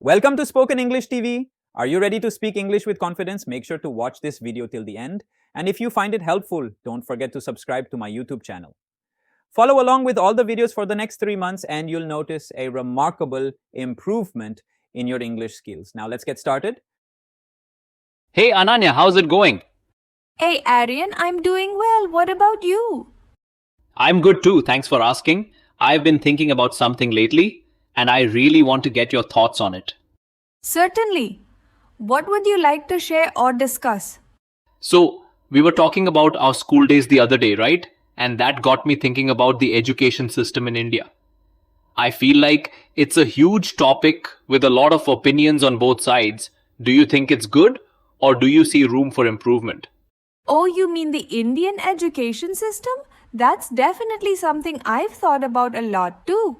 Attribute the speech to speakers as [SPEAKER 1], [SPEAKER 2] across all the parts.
[SPEAKER 1] Welcome to Spoken English TV. Are you ready to speak English with confidence? Make sure to watch this video till the end. And if you find it helpful, don't forget to subscribe to my YouTube channel. Follow along with all the videos for the next 3 months and you'll notice a remarkable improvement in your English skills. Now let's get started.
[SPEAKER 2] Hey Ananya, how's it going?
[SPEAKER 3] Hey Aryan, I'm doing well. What about you?
[SPEAKER 2] I'm good too, thanks for asking. I've been thinking about something lately, and I really want to get your thoughts on it.
[SPEAKER 3] Certainly. What would you like to share or discuss?
[SPEAKER 2] So, we were talking about our school days the other day, right? And that got me thinking about the education system in India. I feel like it's a huge topic with a lot of opinions on both sides. Do you think it's good, or do you see room for improvement?
[SPEAKER 3] Oh, you mean the Indian education system? That's definitely something I've thought about a lot too.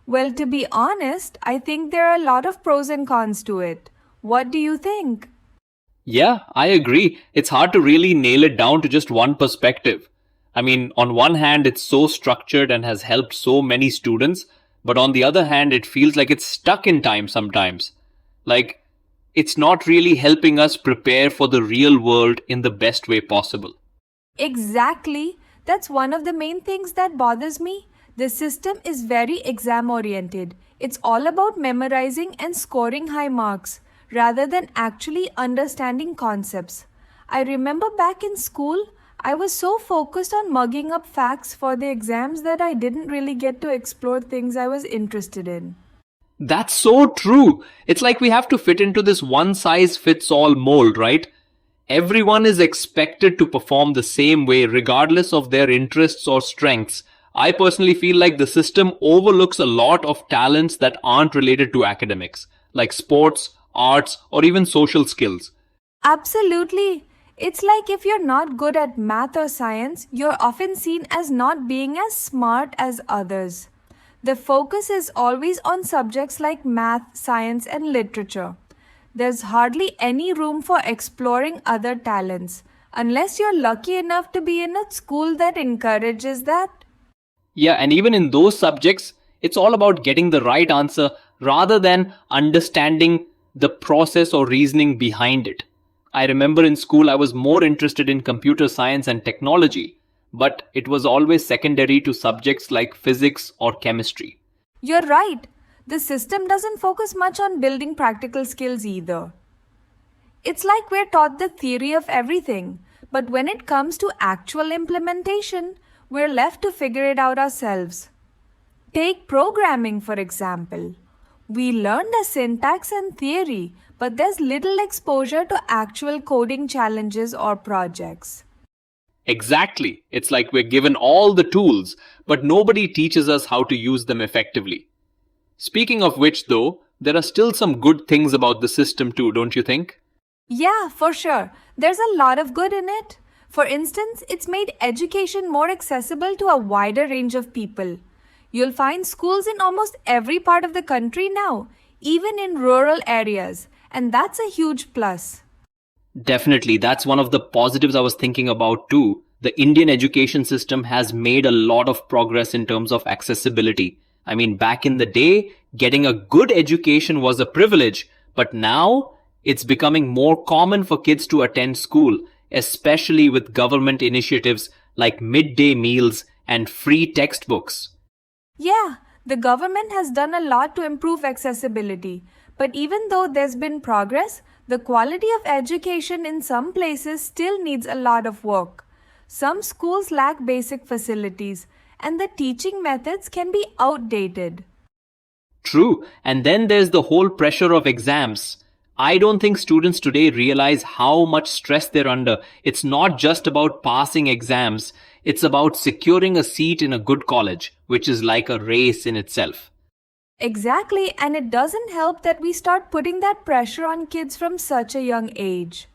[SPEAKER 3] Well, to be honest, I think there are a lot of pros and cons to it. What do you think?
[SPEAKER 2] Yeah, I agree. It's hard to really nail it down to just one perspective. I mean, on one hand, it's so structured and has helped so many students, but on the other hand, it feels like it's stuck in time sometimes. Like, it's not really helping us prepare for the real world in the best way possible.
[SPEAKER 3] Exactly. That's one of the main things that bothers me. The system is very exam oriented. It's all about memorizing and scoring high marks rather than actually understanding concepts. I remember back in school, I was so focused on mugging up facts for the exams that I didn't really get to explore things I was interested in.
[SPEAKER 2] That's so true. It's like we have to fit into this one-size-fits-all mold, right? Everyone is expected to perform the same way regardless of their interests or strengths. I personally feel like the system overlooks a lot of talents that aren't related to academics, like sports, arts, or even social skills.
[SPEAKER 3] Absolutely. It's like if you're not good at math or science, you're often seen as not being as smart as others. The focus is always on subjects like math, science, and literature. There's hardly any room for exploring other talents, unless you're lucky enough to be in a school that encourages that.
[SPEAKER 2] Yeah, and even in those subjects, it's all about getting the right answer rather than understanding the process or reasoning behind it. I remember in school I was more interested in computer science and technology, but it was always secondary to subjects like physics or chemistry.
[SPEAKER 3] You're right. The system doesn't focus much on building practical skills either. It's like we're taught the theory of everything, but when it comes to actual implementation, we're left to figure it out ourselves. Take programming, for example. We learn the syntax and theory, but there's little exposure to actual coding challenges or projects.
[SPEAKER 2] Exactly. It's like we're given all the tools, but nobody teaches us how to use them effectively. Speaking of which, though, there are still some good things about the system too, don't you think?
[SPEAKER 3] Yeah, for sure. There's a lot of good in it. For instance, it's made education more accessible to a wider range of people. You'll find schools in almost every part of the country now, even in rural areas, and that's a huge plus.
[SPEAKER 2] Definitely, that's one of the positives I was thinking about too. The Indian education system has made a lot of progress in terms of accessibility. I mean, back in the day, getting a good education was a privilege, but now it's becoming more common for kids to attend school, especially with government initiatives like midday meals and free textbooks.
[SPEAKER 3] Yeah, the government has done a lot to improve accessibility, but even though there's been progress, the quality of education in some places still needs a lot of work. Some schools lack basic facilities, and the teaching methods can be outdated.
[SPEAKER 2] True, and then there's the whole pressure of exams. I don't think students today realize how much stress they're under. It's not just about passing exams, it's about securing a seat in a good college, which is like a race in itself.
[SPEAKER 3] Exactly, and it doesn't help that we start putting that pressure on kids from such a young age.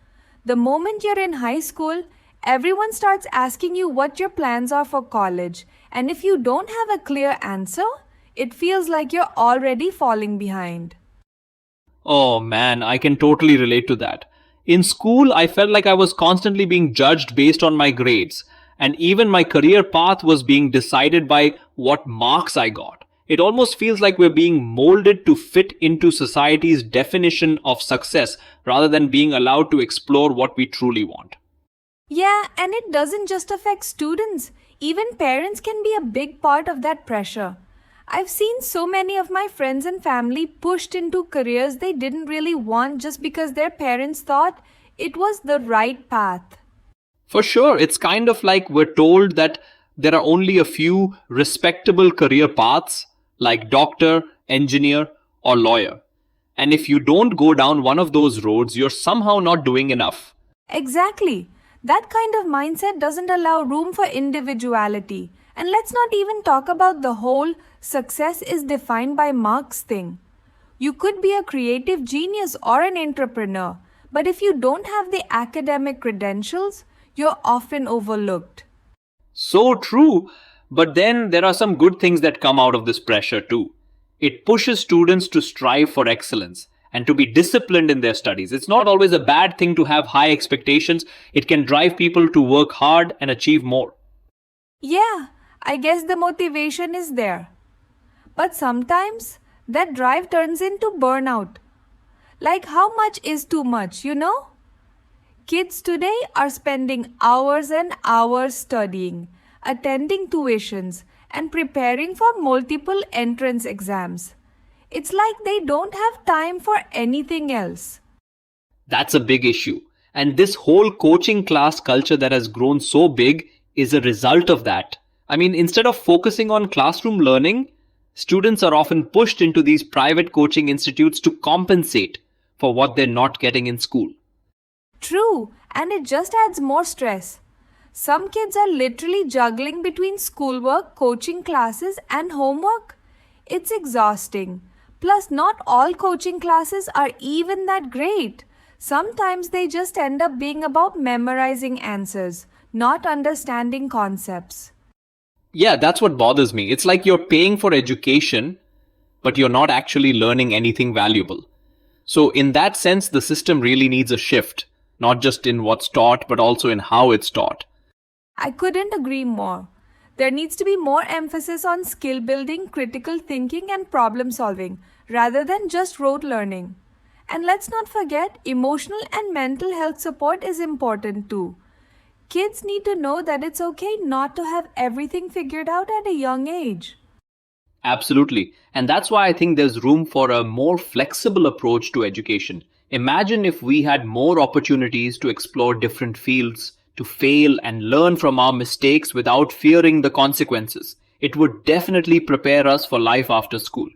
[SPEAKER 3] The moment you're in high school, everyone starts asking you what your plans are for college, and if you don't have a clear answer, it feels like you're already falling behind.
[SPEAKER 2] Oh man, I can totally relate to that. In school, I felt like I was constantly being judged based on my grades, and even my career path was being decided by what marks I got. It almost feels like we're being molded to fit into society's definition of success rather than being allowed to explore what we truly want.
[SPEAKER 3] Yeah, and it doesn't just affect students. Even parents can be a big part of that pressure. I've seen so many of my friends and family pushed into careers they didn't really want just because their parents thought it was the right path.
[SPEAKER 2] For sure, it's kind of like we're told that there are only a few respectable career paths like doctor, engineer, or lawyer. And if you don't go down one of those roads, you're somehow not doing enough.
[SPEAKER 3] Exactly. That kind of mindset doesn't allow room for individuality. And let's not even talk about the whole success is defined by marks thing. You could be a creative genius or an entrepreneur, but if you don't have the academic credentials, you're often overlooked.
[SPEAKER 2] So true. But then there are some good things that come out of this pressure too. It pushes students to strive for excellence and to be disciplined in their studies. It's not always a bad thing to have high expectations. It can drive people to work hard and achieve more.
[SPEAKER 3] Yeah, I guess the motivation is there. But sometimes that drive turns into burnout. Like, how much is too much, you know? Kids today are spending hours and hours studying, attending tuitions, and preparing for multiple entrance exams. It's like they don't have time for anything else.
[SPEAKER 2] That's a big issue. And this whole coaching class culture that has grown so big is a result of that. I mean, instead of focusing on classroom learning, students are often pushed into these private coaching institutes to compensate for what they're not getting in school.
[SPEAKER 3] True, and it just adds more stress. Some kids are literally juggling between schoolwork, coaching classes, and homework. It's exhausting. Plus, not all coaching classes are even that great. Sometimes they just end up being about memorizing answers, not understanding concepts.
[SPEAKER 2] Yeah, that's what bothers me. It's like you're paying for education, but you're not actually learning anything valuable. So, in that sense, the system really needs a shift, not just in what's taught, but also in how it's taught.
[SPEAKER 3] I couldn't agree more. There needs to be more emphasis on skill building, critical thinking, and problem solving rather than just rote learning. And let's not forget, emotional and mental health support is important too. Kids need to know that it's okay not to have everything figured out at a young age.
[SPEAKER 2] Absolutely. And that's why I think there's room for a more flexible approach to education. Imagine if we had more opportunities to explore different fields, to fail and learn from our mistakes without fearing the consequences. It would definitely prepare us for life after school.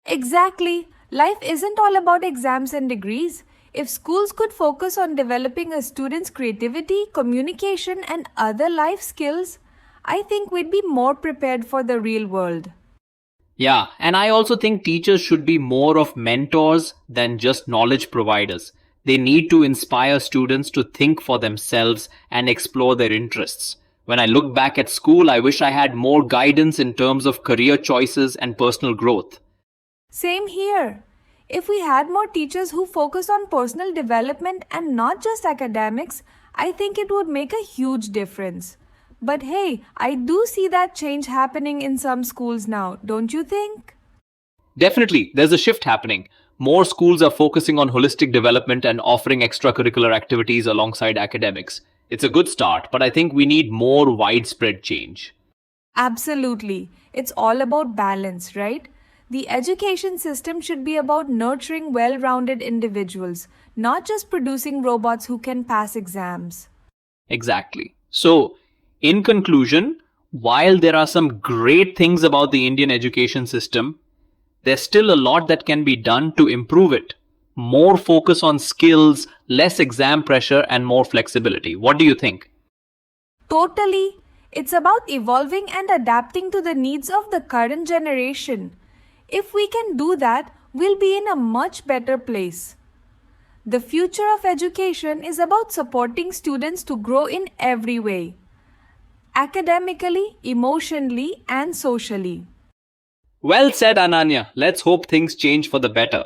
[SPEAKER 3] Exactly. Life isn't all about exams and degrees. If schools could focus on developing a student's creativity, communication, and other life skills, I think we'd be more prepared for the real world.
[SPEAKER 2] Yeah, and I also think teachers should be more of mentors than just knowledge providers. They need to inspire students to think for themselves and explore their interests. When I look back at school, I wish I had more guidance in terms of career choices and personal growth.
[SPEAKER 3] Same here. If we had more teachers who focus on personal development and not just academics, I think it would make a huge difference. But hey, I do see that change happening in some schools now, don't you think?
[SPEAKER 2] Definitely, there's a shift happening. More schools are focusing on holistic development and offering extracurricular activities alongside academics. It's a good start, but I think we need more widespread change.
[SPEAKER 3] Absolutely. It's all about balance, right? The education system should be about nurturing well rounded individuals, not just producing robots who can pass exams.
[SPEAKER 2] Exactly. So, in conclusion, while there are some great things about the Indian education system, there's still a lot that can be done to improve it. More focus on skills, less exam pressure, and more flexibility. What do you think?
[SPEAKER 3] Totally. It's about evolving and adapting to the needs of the current generation. If we can do that, we'll be in a much better place. The future of education is about supporting students to grow in every way, academically, emotionally, and socially.
[SPEAKER 2] Well said, Ananya. Let's hope things change for the better.